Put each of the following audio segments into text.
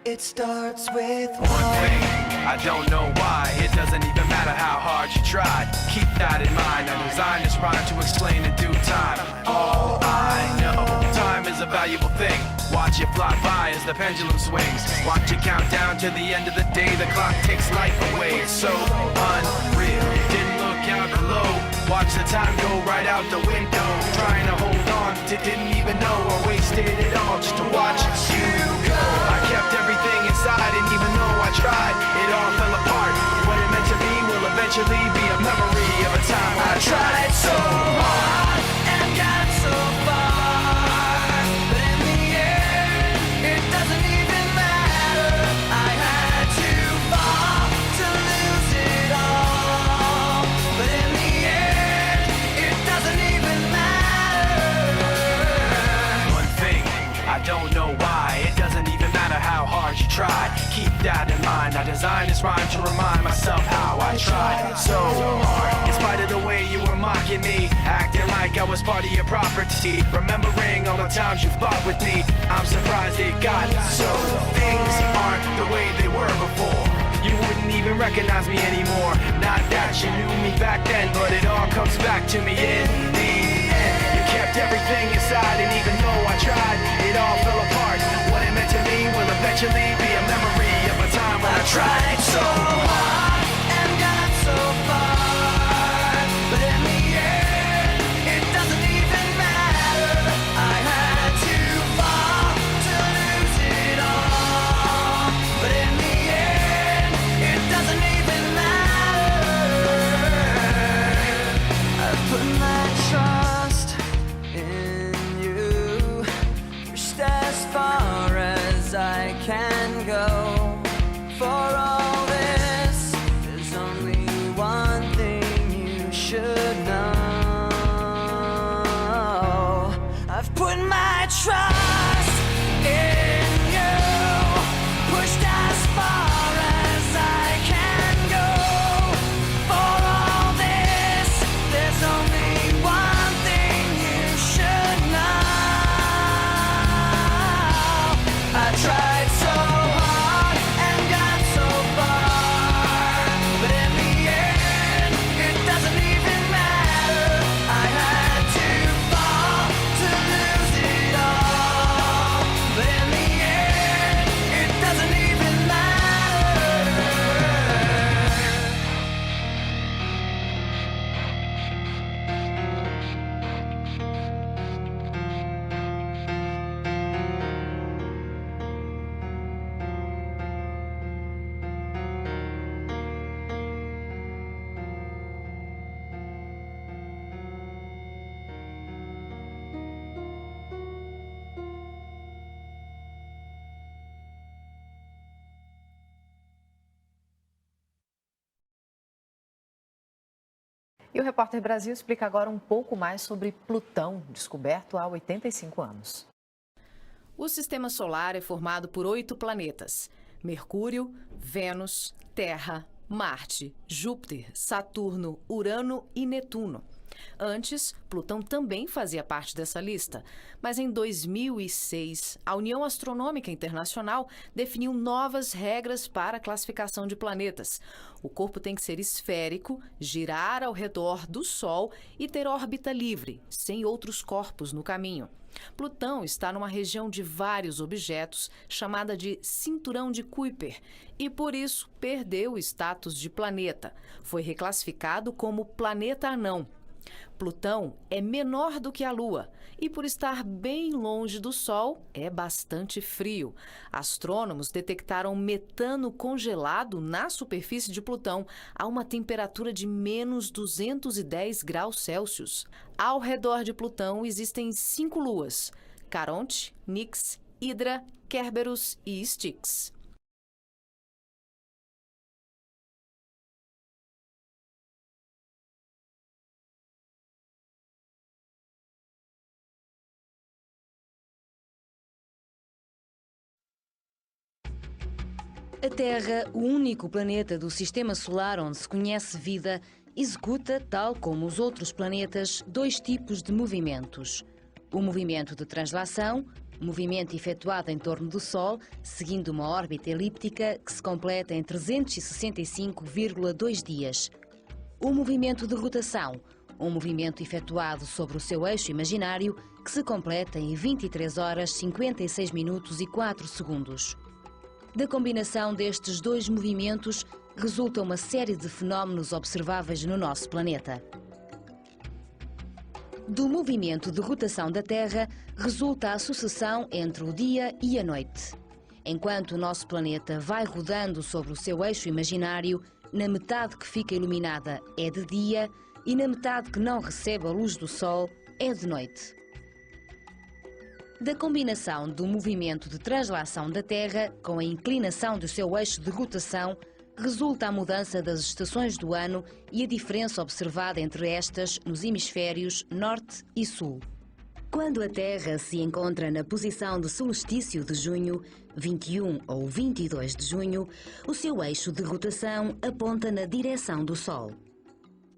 It starts with one thing. I don't know why. It doesn't even matter how hard you try. Keep that in mind. I designed this rhyme to explain in due time. All I know, time is a valuable thing. Watch it fly by as the pendulum swings. Watch it count down to the end of the day. The clock takes life away. It's so unreal. Didn't look out below. Watch the time go right out the window. Trying to hold on to didn't even know I wasted it all just to watch you go. I kept everything inside and even though I tried, it all fell apart. What it meant to me will eventually be a memory of a time when I tried so hard and got so far. But in the end, it doesn't even matter. I had to fall to lose it all. But in the end, it doesn't even matter. One thing, I don't know why. It doesn't even matter how hard you try. Keep that in mind. I designed this rhyme to remind myself how I tried so hard. In spite of the way you were mocking me, acting like I was part of your property, remembering all the times you fought with me, I'm surprised it got so. Things aren't the way they were before. You wouldn't even recognize me anymore. Not that you knew me back then, but it all comes back to me in the end. You kept everything inside, and even though I tried, it all fell apart. What it meant to me will eventually be a memory of a time when I tried so hard and got so far. But in the end, it doesn't even matter. I had to fall to lose it all. But in the end, it doesn't even matter. I've put my trust in you, pushed as far as I can go. For all this, there's only one thing you should know. I've put my trust in you, pushed as far as I can go. For all this, there's only one thing you should know. I tried so hard and got so far, but in the end, it doesn't even matter. I had to fall to lose it all, but in the end, it doesn't even matter. E o Repórter Brasil explica agora um pouco mais sobre Plutão, descoberto há 85 anos. O Sistema Solar é formado por 8 planetas: Mercúrio, Vênus, Terra, Marte, Júpiter, Saturno, Urano e Netuno. Antes, Plutão também fazia parte dessa lista, mas em 2006, a União Astronômica Internacional definiu novas regras para a classificação de planetas. O corpo tem que ser esférico, girar ao redor do Sol e ter órbita livre, sem outros corpos no caminho. Plutão está numa região de vários objetos, chamada de Cinturão de Kuiper, e por isso perdeu o status de planeta. Foi reclassificado como planeta anão. Plutão é menor do que a Lua e, por estar bem longe do Sol, é bastante frio. Astrônomos detectaram metano congelado na superfície de Plutão a uma temperatura de menos 210 graus Celsius. Ao redor de Plutão existem 5 luas: Caronte, Nix, Hidra, Kerberos e Styx. A Terra, o único planeta do Sistema Solar onde se conhece vida, executa, tal como os outros planetas, 2 tipos de movimentos. O movimento de translação, movimento efetuado em torno do Sol, seguindo uma órbita elíptica que se completa em 365,2 dias. O movimento de rotação, um movimento efetuado sobre o seu eixo imaginário, que se completa em 23 horas, 56 minutos e 4 segundos. Da combinação destes dois movimentos resulta uma série de fenómenos observáveis no nosso planeta. Do movimento de rotação da Terra resulta a sucessão entre o dia e a noite. Enquanto o nosso planeta vai rodando sobre o seu eixo imaginário, na metade que fica iluminada é de dia e na metade que não recebe a luz do Sol é de noite. Da combinação do movimento de translação da Terra com a inclinação do seu eixo de rotação, resulta a mudança das estações do ano e a diferença observada entre estas nos hemisférios Norte e Sul. Quando a Terra se encontra na posição de solstício de junho, 21 ou 22 de junho, o seu eixo de rotação aponta na direção do Sol.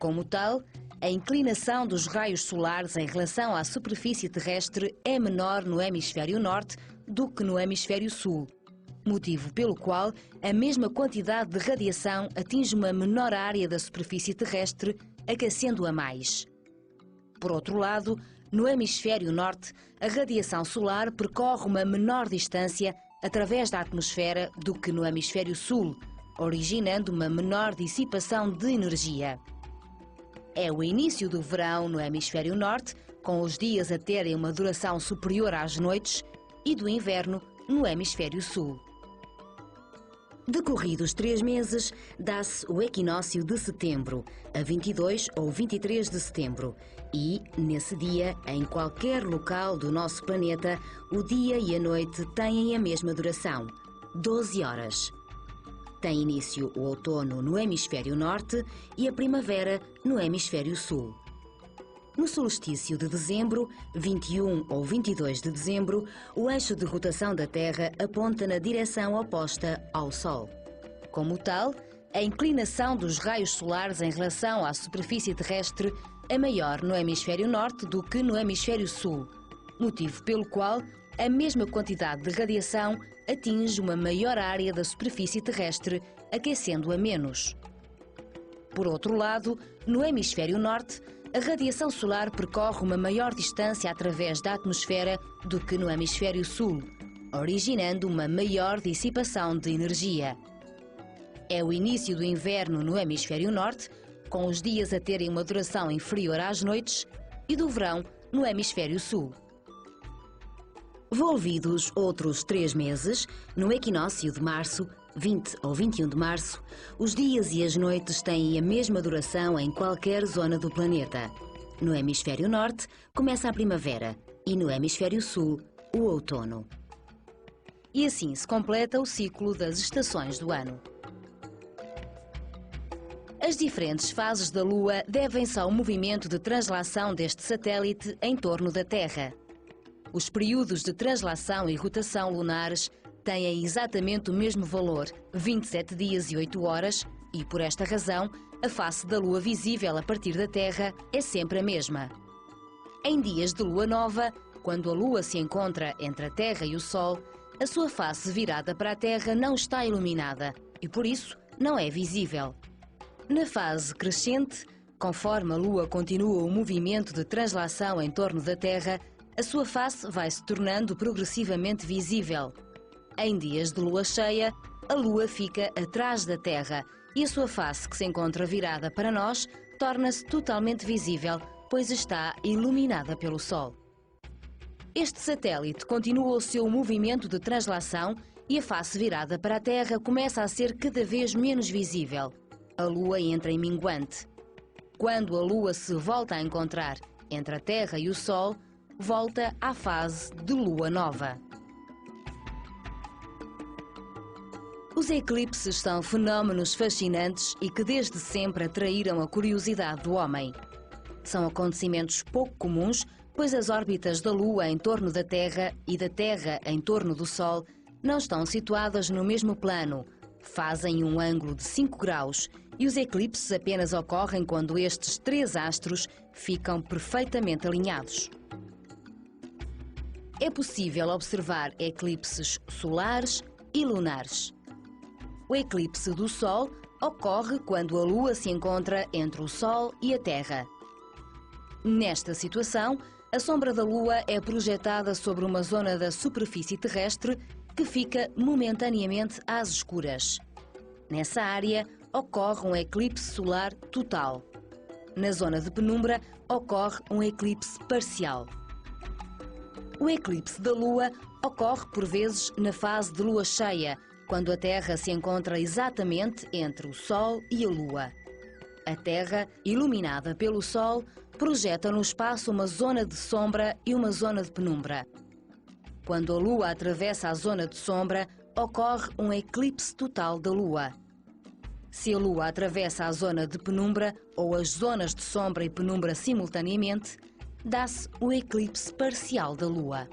Como tal, a inclinação dos raios solares em relação à superfície terrestre é menor no hemisfério norte do que no hemisfério sul, motivo pelo qual a mesma quantidade de radiação atinge uma menor área da superfície terrestre, aquecendo-a mais. Por outro lado, no hemisfério norte, a radiação solar percorre uma menor distância através da atmosfera do que no hemisfério sul, originando uma menor dissipação de energia. É o início do verão no hemisfério norte, com os dias a terem uma duração superior às noites, e do inverno no hemisfério sul. Decorridos 3 meses, dá-se o equinócio de setembro, a 22 ou 23 de setembro, e, nesse dia, em qualquer local do nosso planeta, o dia e a noite têm a mesma duração, 12 horas. Tem início o outono no hemisfério norte e a primavera no hemisfério sul. No solstício de dezembro, 21 ou 22 de dezembro, o eixo de rotação da Terra aponta na direção oposta ao Sol. Como tal, a inclinação dos raios solares em relação à superfície terrestre é maior no hemisfério norte do que no hemisfério sul, motivo pelo qual a mesma quantidade de radiação atinge uma maior área da superfície terrestre, aquecendo-a menos. Por outro lado, no hemisfério norte, a radiação solar percorre uma maior distância através da atmosfera do que no hemisfério sul, originando uma maior dissipação de energia. É o início do inverno no hemisfério norte, com os dias a terem uma duração inferior às noites, e do verão no hemisfério sul. Volvidos outros 3 meses, no equinócio de março, 20 ou 21 de março, os dias e as noites têm a mesma duração em qualquer zona do planeta. No hemisfério norte, começa a primavera e no hemisfério sul, o outono. E assim se completa o ciclo das estações do ano. As diferentes fases da Lua devem-se ao movimento de translação deste satélite em torno da Terra. Os períodos de translação e rotação lunares têm exatamente o mesmo valor, 27 dias e 8 horas, e por esta razão, a face da Lua visível a partir da Terra é sempre a mesma. Em dias de Lua nova, quando a Lua se encontra entre a Terra e o Sol, a sua face virada para a Terra não está iluminada e, por isso, não é visível. Na fase crescente, conforme a Lua continua o movimento de translação em torno da Terra, a sua face vai se tornando progressivamente visível. Em dias de lua cheia, a Lua fica atrás da Terra e a sua face, que se encontra virada para nós, torna-se totalmente visível, pois está iluminada pelo Sol. Este satélite continua o seu movimento de translação e a face virada para a Terra começa a ser cada vez menos visível. A Lua entra em minguante. Quando a Lua se volta a encontrar entre a Terra e o Sol, volta à fase de Lua nova. Os eclipses são fenómenos fascinantes e que desde sempre atraíram a curiosidade do homem. São acontecimentos pouco comuns, pois as órbitas da Lua em torno da Terra e da Terra em torno do Sol não estão situadas no mesmo plano, fazem um ângulo de 5 graus e os eclipses apenas ocorrem quando estes 3 astros ficam perfeitamente alinhados. é possível observar eclipses solares e lunares. O eclipse do Sol ocorre quando a Lua se encontra entre o Sol e a Terra. Nesta situação, a sombra da Lua é projetada sobre uma zona da superfície terrestre que fica momentaneamente às escuras. Nessa área, ocorre um eclipse solar total. Na zona de penumbra, ocorre um eclipse parcial. O eclipse da Lua ocorre por vezes na fase de lua cheia, quando a Terra se encontra exatamente entre o Sol e a Lua. A Terra, iluminada pelo Sol, projeta no espaço uma zona de sombra e uma zona de penumbra. Quando a Lua atravessa a zona de sombra, ocorre um eclipse total da Lua. Se a Lua atravessa a zona de penumbra ou as zonas de sombra e penumbra simultaneamente, dá-se o eclipse parcial da Lua.